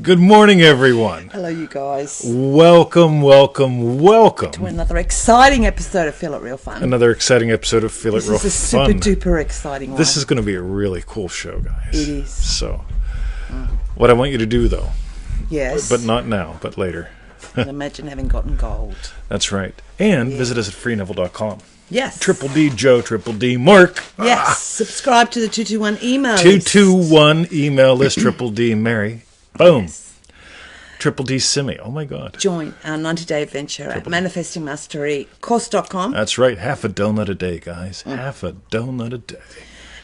Good morning, everyone. Hello, you guys. Welcome To another exciting episode of Feel It Real Fun. Another exciting episode of Feel It Real Fun. This is a super duper exciting one. This is going to be a really cool show, guys. It is. So, what I want you to do, though, yes, but not now, but later. Imagine having gotten gold. That's right. And visit us at freeneville.com. Yes. Triple D Joe, Triple D Mark. Yes. Subscribe to the 221 email list. 221 email list, Triple D Mary. Boom. Yes. Triple D Simi. Oh, my God. Join our 90-day adventure at manifestingmasterycourse.com. That's right. Half a donut a day, guys. Half a donut a day.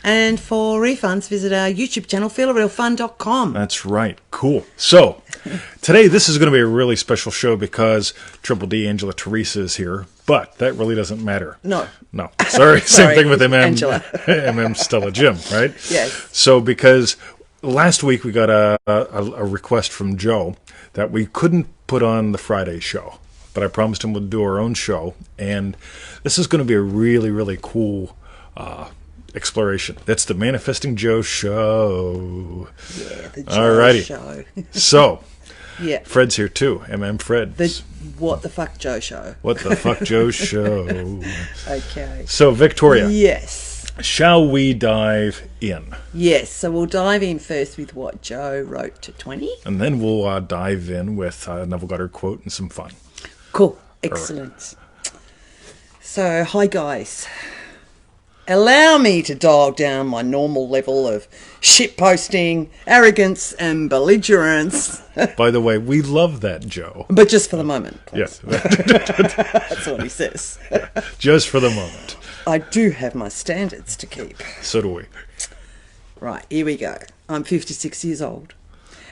And for refunds, visit our YouTube channel, feelitrealfun.com. That's right. Cool. So, today this is going to be a really special show because Triple D Angela Teresa is here, but that really doesn't matter. No. Sorry. Same thing with Angela. MM Stella Jim, right? Yes. So, because last week we got a request from Joe that we couldn't put on the Friday show, but I promised him we'd do our own show, and this is going to be a really, really cool exploration. That's the Manifesting Joe show. Yeah, the Joe Alrighty. show. So, yeah. Fred's here too. Fred. The What the Fuck Joe show. What the fuck Joe show. Okay. So, Victoria. Yes. Shall we dive in? Yes, so we'll dive in first with what Joe wrote to 20. And then we'll dive in with a Neville Goddard quote and some fun. Cool. Excellent. So, hi guys. Allow me to dial down my normal level of shitposting, arrogance, and belligerence. By the way, we love that, Joe. But just for the moment. Yes. That's what he says. Just for the moment. I do have my standards to keep. So do we. Right, here we go. I'm 56 years old,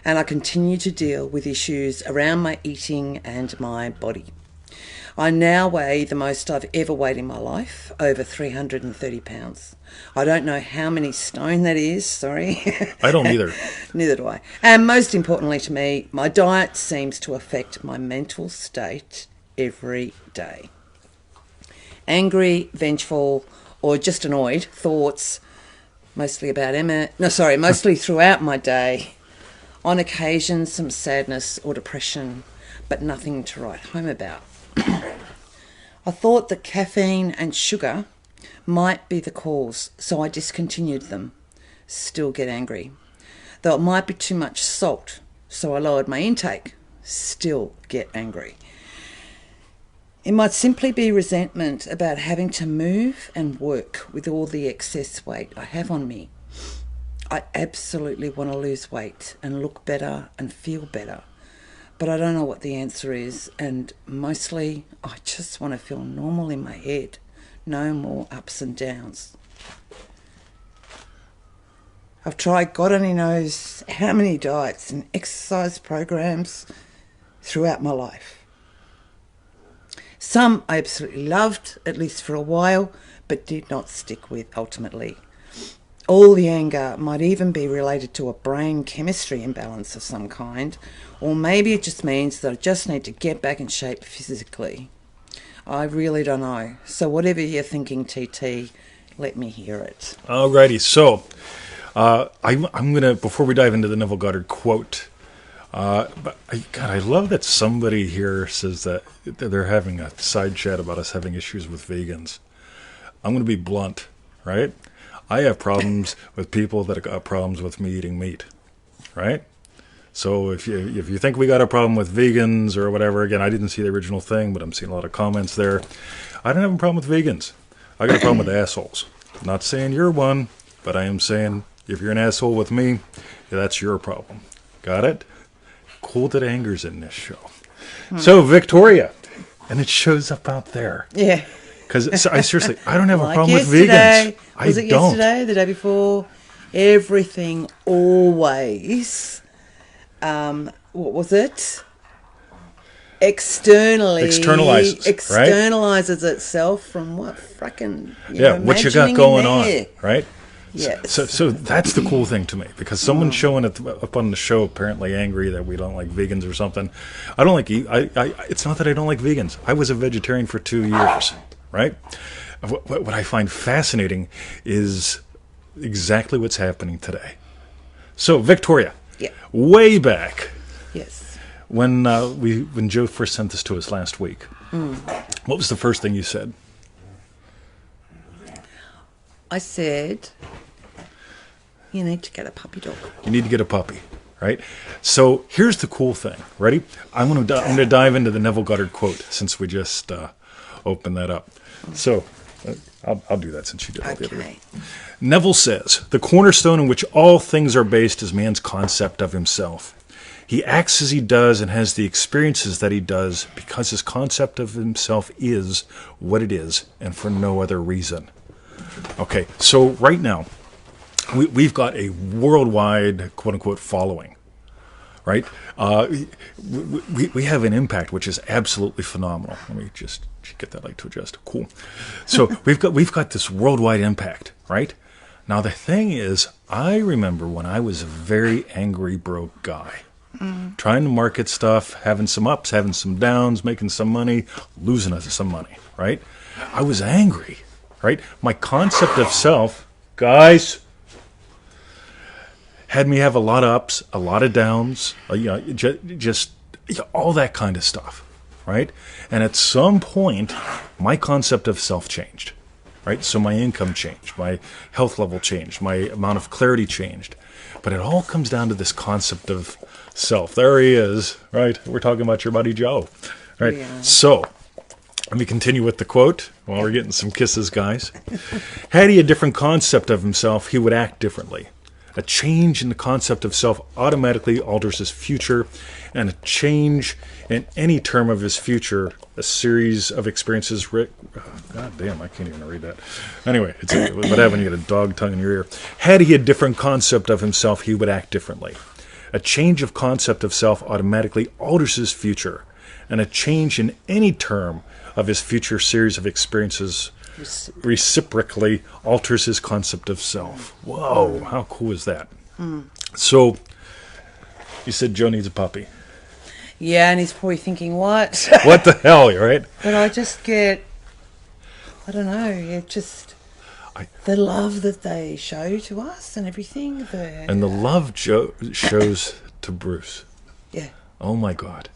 and I continue to deal with issues around my eating and my body. I now weigh the most I've ever weighed in my life, over 330 pounds. I don't know how many stone that is, sorry. I don't either. Neither do I. And most importantly to me, my diet seems to affect my mental state every day. Angry, vengeful, or just annoyed thoughts, mostly throughout my day. On occasion, some sadness or depression, but nothing to write home about. I thought that caffeine and sugar might be the cause, so I discontinued them. Still get angry. Though it might be too much salt, so I lowered my intake. Still get angry. It might simply be resentment about having to move and work with all the excess weight I have on me. I absolutely want to lose weight and look better and feel better. But I don't know what the answer is, and mostly I just want to feel normal in my head. No more ups and downs. I've tried God only knows how many diets and exercise programs throughout my life. Some I absolutely loved, at least for a while, but did not stick with ultimately. All the anger might even be related to a brain chemistry imbalance of some kind, or maybe it just means that I just need to get back in shape physically. I really don't know. So whatever you're thinking, TT, let me hear it. Alrighty, so I'm going to, before we dive into the Neville Goddard quote, I love that somebody here says that they're having a side chat about us having issues with vegans. I'm going to be blunt, right? I have problems with people that have got problems with me eating meat, right? So if you think we got a problem with vegans or whatever, again, I didn't see the original thing, but I'm seeing a lot of comments there. I don't have a problem with vegans. I got a problem with assholes. I'm not saying you're one, but I am saying if you're an asshole with me, that's your problem. Got it? Cool that anger's in this show. So, Victoria, and it shows up out there. Yeah. Because I seriously, I don't have a Like problem with yesterday. vegans. Was it yesterday? The day before? Everything always, what was it? Externalizes itself from what frickin' what you got going on, right? Yes. So that's the cool thing to me, because someone's showing up on the show apparently angry that we don't like vegans or something. I don't like. It's not that I don't like vegans. I was a vegetarian for 2 years, right? What I find fascinating is exactly what's happening today. So, Victoria, Yeah. Way back Yes. when when Joe first sent this to us last week. What was the first thing you said? I said, you need to get a puppy dog. You need to get a puppy, right? So here's the cool thing. Ready? I'm going to dive into the Neville Goddard quote since we just opened that up. So I'll do that since you did all the other. Okay. Neville says, "The cornerstone in which all things are based is man's concept of himself. He acts as he does and has the experiences that he does because his concept of himself is what it is and for no other reason." Okay, so right now, we've got a worldwide, quote-unquote, following, right? We have an impact which is absolutely phenomenal. Let me just get that light to adjust. Cool. So we've got this worldwide impact, right? Now the thing is, I remember when I was a very angry, broke guy, trying to market stuff, having some ups, having some downs, making some money, losing some money, right? I was angry, right? My concept of self, guys, had me have a lot of ups, a lot of downs, just all that kind of stuff, right? And at some point, my concept of self changed, right? So my income changed, my health level changed, my amount of clarity changed. But it all comes down to this concept of self. There he is, right? We're talking about your buddy Joe, right? Yeah. So let me continue with the quote while we're getting some kisses, guys. Had he a different concept of himself, he would act differently. A change in the concept of self automatically alters his future, and a change in any term of his future, a series of experiences. God damn, I can't even read that. Anyway, what happens when you get a dog tongue in your ear? Had he a different concept of himself, he would act differently. A change of concept of self automatically alters his future, and a change in any term of his future series of experiences reciprocally alters his concept of self. Whoa, how cool is that? So, you said Joe needs a puppy. Yeah, and he's probably thinking, what? What the hell, right? But I just get, I don't know, the love that they show to us and everything. And the love Joe shows to Bruce. Yeah. Oh my God.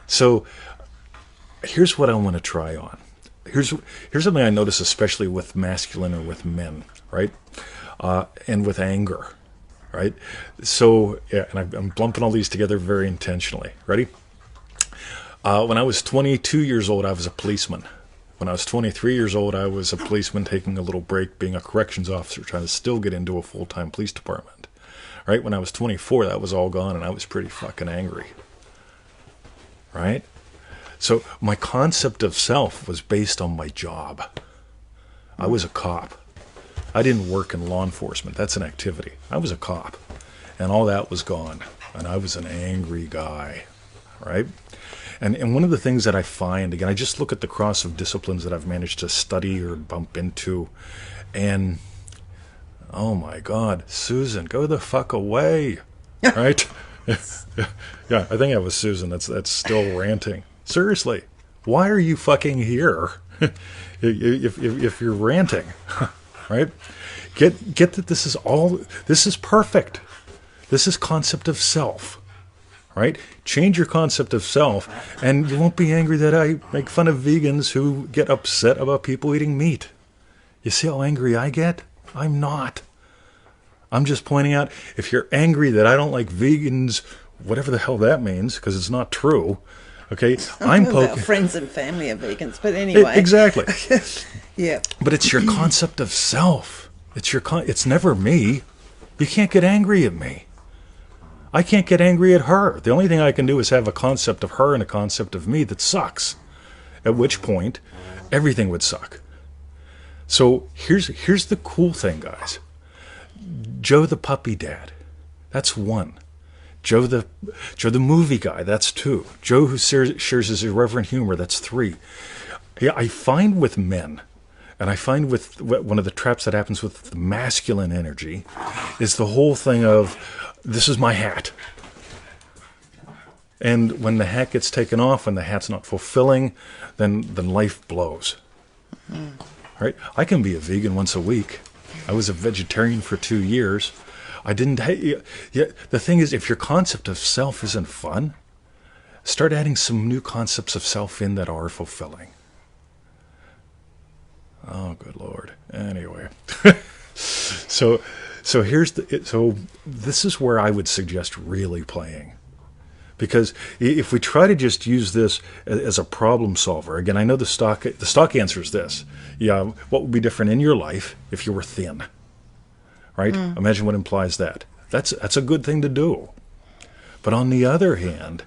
So, here's what I want to try on. Here's something I notice, especially with masculine or with men, right? And with anger, right? So, yeah, and I'm lumping all these together very intentionally. Ready? When I was 22 years old, I was a policeman. When I was 23 years old, I was a policeman taking a little break, being a corrections officer, trying to still get into a full-time police department. Right? When I was 24, that was all gone, and I was pretty fucking angry. Right? So my concept of self was based on my job. I was a cop. I didn't work in law enforcement. That's an activity. I was a cop. And all that was gone. And I was an angry guy. Right? And one of the things that I find, again, I just look at the cross of disciplines that I've managed to study or bump into. And, oh my God, Susan, go the fuck away. Right? Yeah, I think that was Susan. That's still ranting. Seriously, why are you fucking here? if you're ranting, right? Get that this is perfect. This is concept of self, right? Change your concept of self, and you won't be angry that I make fun of vegans who get upset about people eating meat. You see how angry I get? I'm not. I'm just pointing out, if you're angry that I don't like vegans, whatever the hell that means, because it's not true. Okay, I'm poking. Friends and family are vegans, but anyway. Exactly. Yeah. But it's your concept of self. It's never me. You can't get angry at me. I can't get angry at her. The only thing I can do is have a concept of her and a concept of me that sucks. At which point, everything would suck. So here's the cool thing, guys. Joe the puppy dad. That's one. Joe the movie guy, that's two. Joe who shares his irreverent humor, that's three. Yeah, I find with men, and I find with one of the traps that happens with the masculine energy, is the whole thing of, this is my hat. And when the hat gets taken off, when the hat's not fulfilling, then life blows. Right? I can be a vegan once a week. I was a vegetarian for 2 years. I didn't. Yeah, the thing is, if your concept of self isn't fun, start adding some new concepts of self in that are fulfilling. Oh, good Lord. Anyway, so this is where I would suggest really playing. Because if we try to just use this as a problem solver, again, I know the stock answer is this. Yeah, what would be different in your life if you were thin? Right? Imagine what implies that. That's a good thing to do. But on the other hand,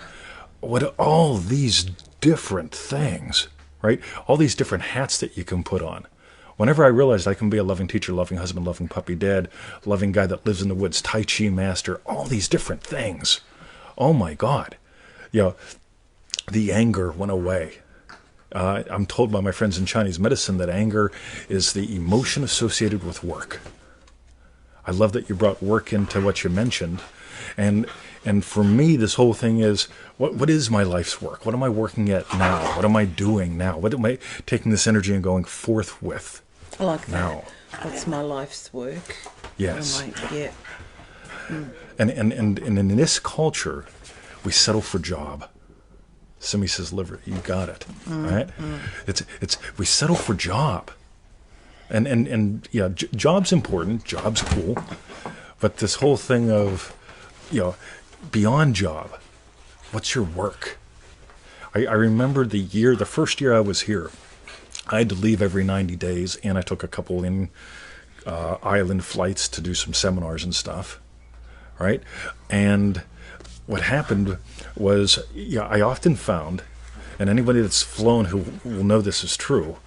what all these different things, right? All these different hats that you can put on. Whenever I realized I can be a loving teacher, loving husband, loving puppy dad, loving guy that lives in the woods, Tai Chi master, all these different things. Oh my God. The anger went away. I'm told by my friends in Chinese medicine that anger is the emotion associated with work. I love that you brought work into what you mentioned. And for me, this whole thing is, what is my life's work? What am I working at now? What am I doing now? What am I taking this energy and going forth with? I like that. Now. What's my life's work? Yes. Yeah. And in this culture, we settle for job. Simi says, "Liver, you got it." Right? It's we settle for job, and yeah, job's important. Job's cool, but this whole thing of, beyond job, what's your work? I remember the first year I was here, I had to leave every 90 days, and I took a couple in island flights to do some seminars and stuff, right? And what happened was, I often found, and anybody that's flown who will know this is true,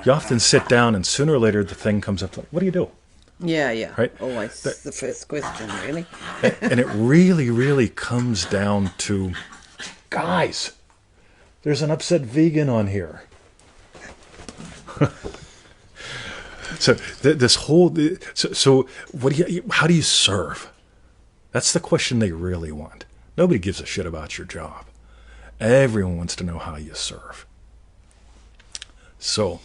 you often sit down and sooner or later the thing comes up like, what do you do? Yeah. Right? Always the first question, really. And it really, really comes down to, guys, there's an upset vegan on here. So this whole, so what do you? How do you serve? That's the question they really want. Nobody gives a shit about your job. Everyone wants to know how you serve. So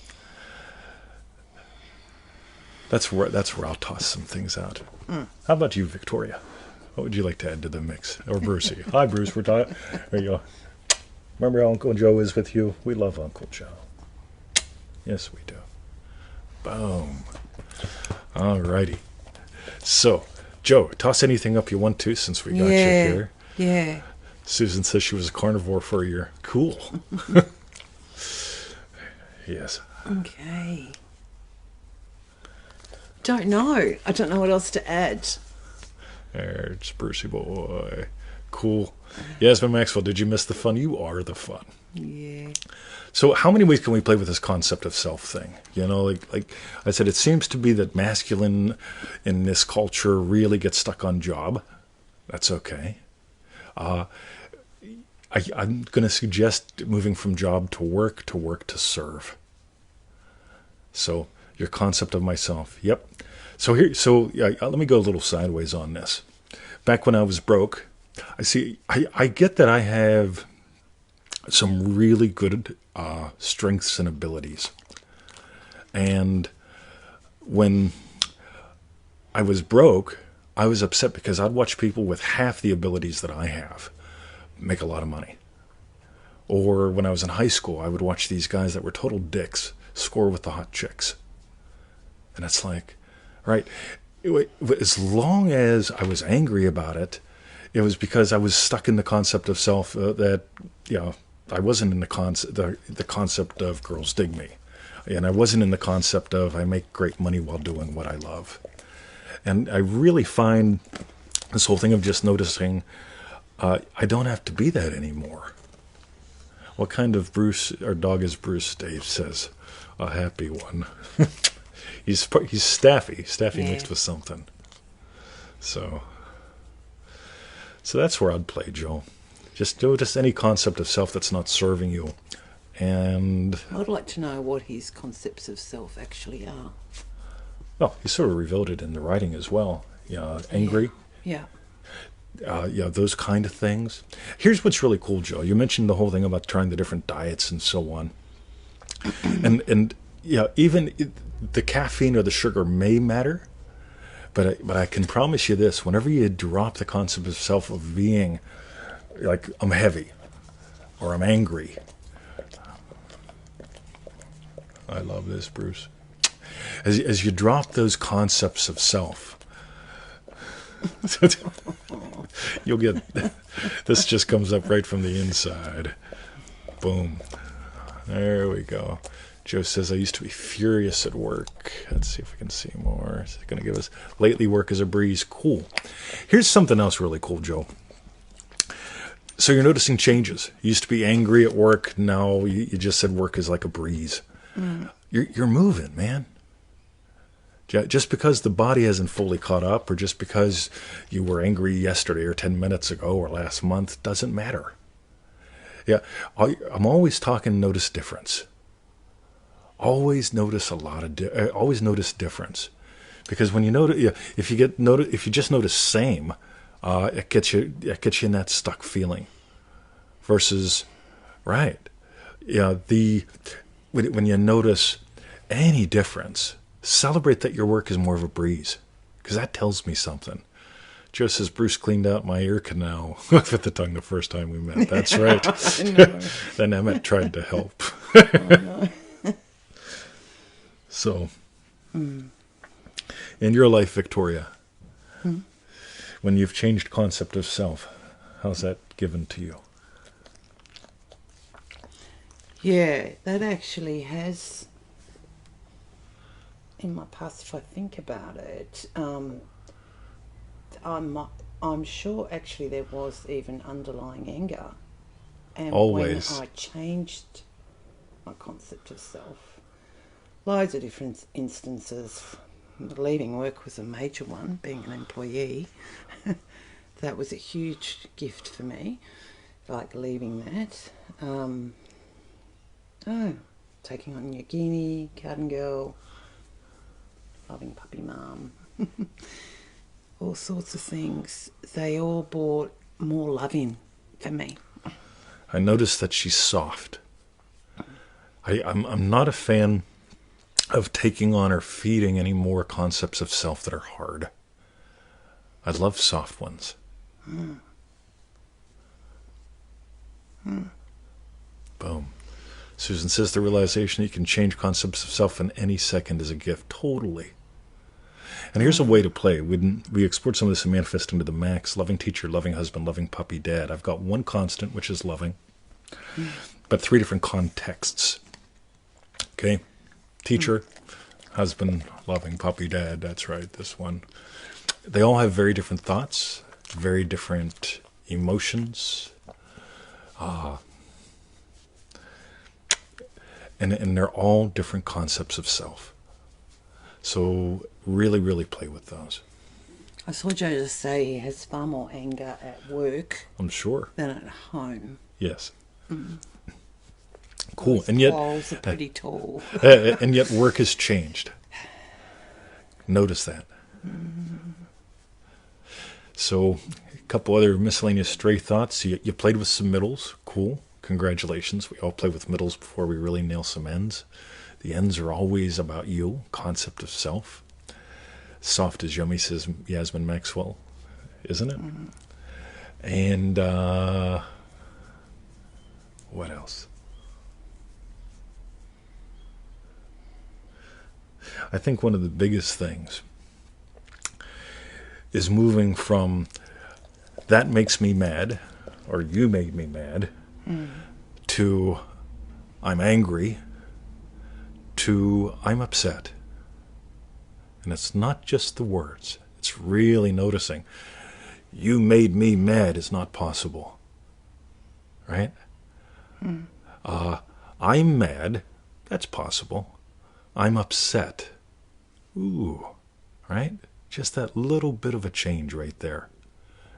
that's where I'll toss some things out. How about you, Victoria? What would you like to add to the mix? Or Brucey? Hi, Bruce. We're talking. There you go. Remember how Uncle Joe is with you? We love Uncle Joe. Yes, we do. Boom. All righty. So, Joe, toss anything up you want to since we got you here. Yeah. Susan says she was a carnivore for a year. Cool. Yes. Okay. Don't know. I don't know what else to add. There's Brucey boy. Cool. Yasmin Maxwell, did you miss the fun? You are the fun. Yeah. So how many ways can we play with this concept of self thing? Like I said, it seems to be that masculine in this culture really gets stuck on job. That's okay. I'm going to suggest moving from job to work to serve. So your concept of myself. Yep. So let me go a little sideways on this. Back when I was broke, I get that I have some really good strengths and abilities. And when I was broke, I was upset because I'd watch people with half the abilities that I have make a lot of money. Or when I was in high school, I would watch these guys that were total dicks score with the hot chicks. And it's like, right, as long as I was angry about it, it was because I was stuck in the concept of self that, I wasn't in the concept of girls dig me. And I wasn't in the concept of I make great money while doing what I love. And I really find this whole thing of just noticing I don't have to be that anymore. What kind of dog is Bruce? Dave says, a happy one. He's Staffy mixed with something. So that's where I'd play, Joe. Just notice any concept of self that's not serving you. And I'd like to know what his concepts of self actually are. Well, he sort of revealed it in the writing as well. Angry. Yeah. Those kind of things. Here's what's really cool, Joe. You mentioned the whole thing about trying the different diets and so on. and even the caffeine or the sugar may matter, but I can promise you this: whenever you drop the concept of self of being like I'm heavy or I'm angry, I love this, Bruce. As you drop those concepts of self, you'll get this. Just comes up right from the inside. Boom. There we go. Joe says, I used to be furious at work. Let's see if we can see more. Is it going to give us, lately work is a breeze. Cool. Here's something else really cool, Joe. So you're noticing changes. You used to be angry at work. Now you just said work is like a breeze. You're moving, man. Just because the body hasn't fully caught up, or just because you were angry yesterday or 10 minutes ago or last month, doesn't matter. Yeah, I'm always talking notice difference. Always notice always notice difference, because when you notice, if you just notice same, it gets you in that stuck feeling. Versus, right? Yeah, when you notice any difference, celebrate that your work is more of a breeze, because that tells me something. Joe says, Bruce cleaned out my ear canal with the tongue the first time we met. That's right. Then Emmett tried to help. So, in your life, Victoria, when you've changed concept of self, how's that given to you? Yeah, that actually has, in my past, if I think about it, I'm sure actually there was even underlying anger. And Always. when I changed my concept of self, loads of different instances. Leaving work was a major one, being an employee. That was a huge gift for me, like leaving that. Taking on your guinea, garden girl, loving puppy mum, all sorts of things. They all brought more loving for me. I noticed that she's soft. I'm not a fan of taking on or feeding any more concepts of self that are hard. I love soft ones. Boom. Susan says the realization that you can change concepts of self in any second is a gift. Totally. And here's a way to play. We explored some of this in Manifesting to the Max. Loving teacher, loving husband, loving puppy, dad. I've got one constant, which is loving, but 3 different contexts. Okay? Teacher, husband, loving puppy, dad. That's right, this one. They all have very different thoughts, very different emotions. And they're all different concepts of self. So really, really play with those. I saw Joe just say he has far more anger at work I'm sure. than at home. Yes. Cool. And yet, walls are pretty tall. and yet work has changed. Notice that. So a couple other miscellaneous stray thoughts. You played with some middles. Cool. Congratulations. We all play with middles before we really nail some ends. The ends are always about you, concept of self. Soft is yummy, says Yasmin Maxwell, isn't it? And what else? I think one of the biggest things is moving from that makes me mad, or you made me mad, to I'm angry, to I'm upset. And it's not just the words. It's really noticing. You made me mad is not possible. Right? I'm mad. That's possible. I'm upset. Ooh. Right? Just that little bit of a change right there.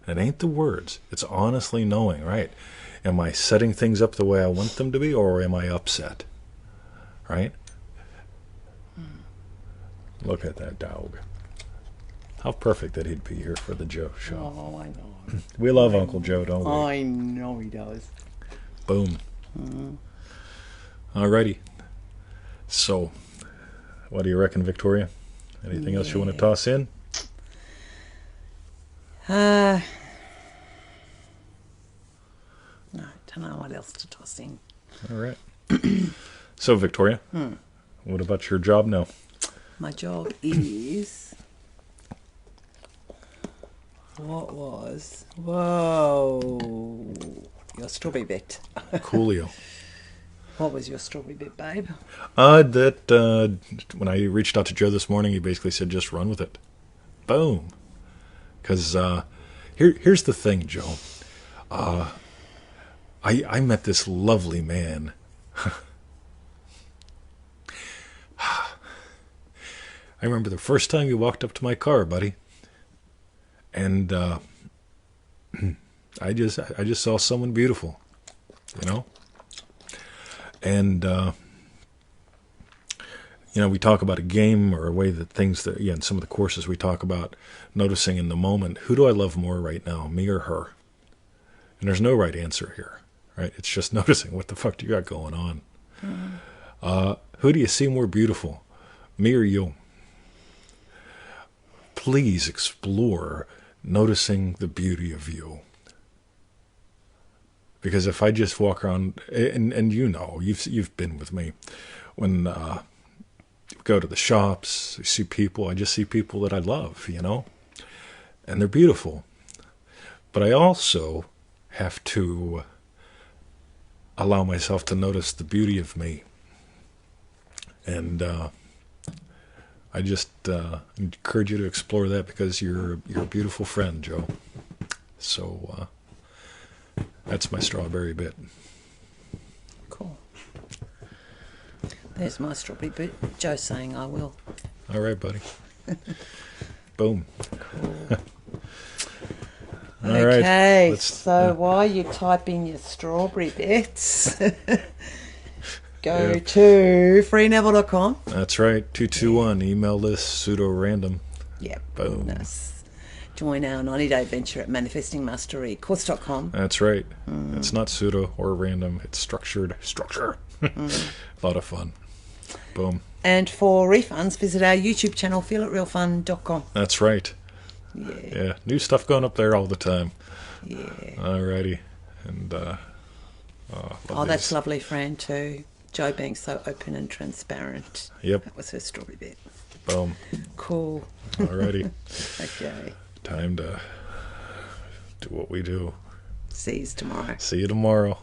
And it ain't the words. It's honestly knowing, right? Am I setting things up the way I want them to be, or am I upset? Right? Look at that dog. How perfect that he'd be here for the Joe show. Oh, I know. We love Uncle Joe, don't we? I know he does. Boom. Alrighty. So, what do you reckon, Victoria? Anything else you want to toss in? No, don't know what else to toss in. All right. So, Victoria, what about your job now? My job is... What was... Whoa. Your strawberry bit. Coolio. What was your strawberry bit, babe? When I reached out to Joe this morning, he basically said, just run with it. Boom. Because here's the thing, Joe. I met this lovely man. I remember the first time you walked up to my car, buddy. And I just saw someone beautiful, you know? And, we talk about a game or a way that things that, in some of the courses we talk about noticing in the moment, who do I love more right now, me or her? And there's no right answer here, right? It's just noticing what the fuck do you got going on. Who do you see more beautiful, me or you? Please explore noticing the beauty of you. Because if I just walk around, and you've been with me, when you go to the shops, you see people, I just see people that I love, and they're beautiful. But I also have to allow myself to notice the beauty of me. And I just encourage you to explore that because you're a beautiful friend, Joe. So that's my strawberry bit. Cool. There's my strawberry bit. Joe saying I will. All right, buddy. Boom. Cool. All okay, right. so while you type in your strawberry bits, go to freeneville.com. That's right. 221. Email this pseudo-random. Yep. Boom. Nice. Join our 90-day adventure at manifestingmasterycourse.com. That's right. It's not pseudo or random. It's structured. Structure. A lot of fun. Boom. And for refunds, visit our YouTube channel, feelitrealfun.com. That's right. Yeah. New stuff going up there all the time. Yeah. Alrighty. And that's lovely, Fran, too. Joe being so open and transparent. Yep. That was her strawberry bit. Boom. Cool. Alrighty. Okay. Time to do what we do. See you tomorrow. See you tomorrow.